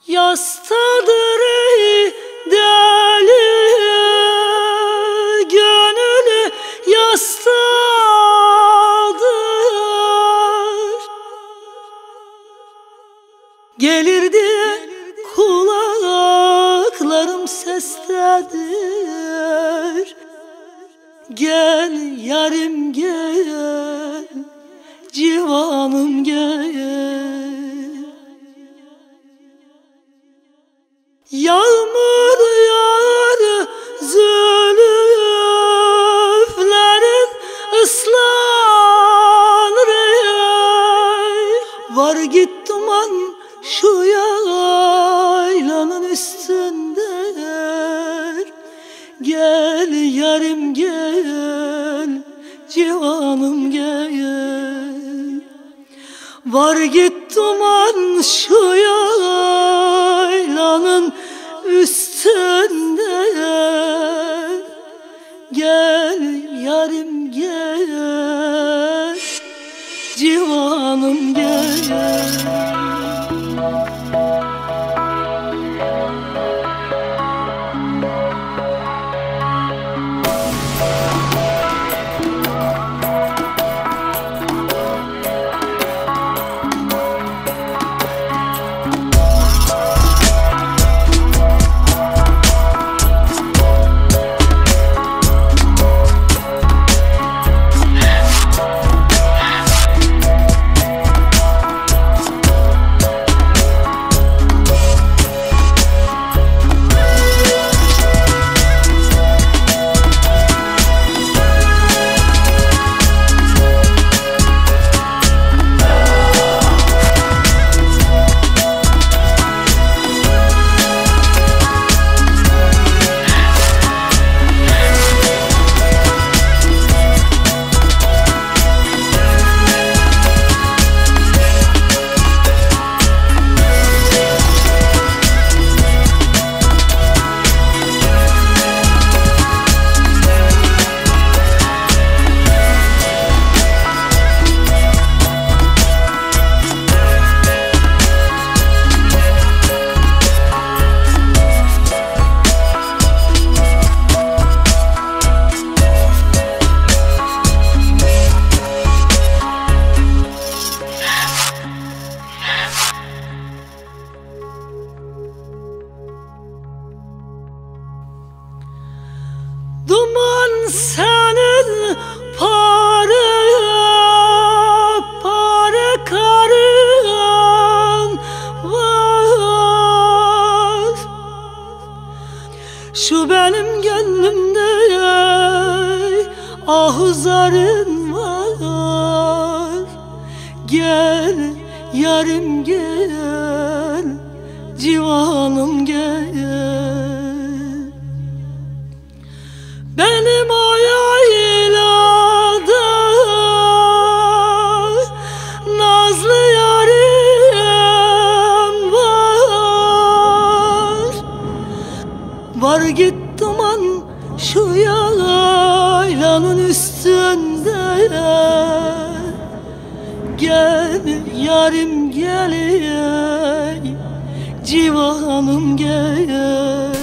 Yastadır ey deli gönül yastadır. Gelir diye kulaklarım sestedir. Gel yarim gel, civanım gel. Yağmur yağar zülüflerin ıslanır ey. Var git duman şu yaylanın üstünde. Gel yarim gel, civanım gel. Var git duman şu yaylanın üstünde. Gel yarim gel, civanım gel. Duman senin pare pare karın var. Şu benim gönlümde ahuzarın var. Gel yarim gel, civanım gel. Benim o yaylada nazlı yarim var. Var git duman şu yaylanın üstünde. Gel yarim gel, civanım gel.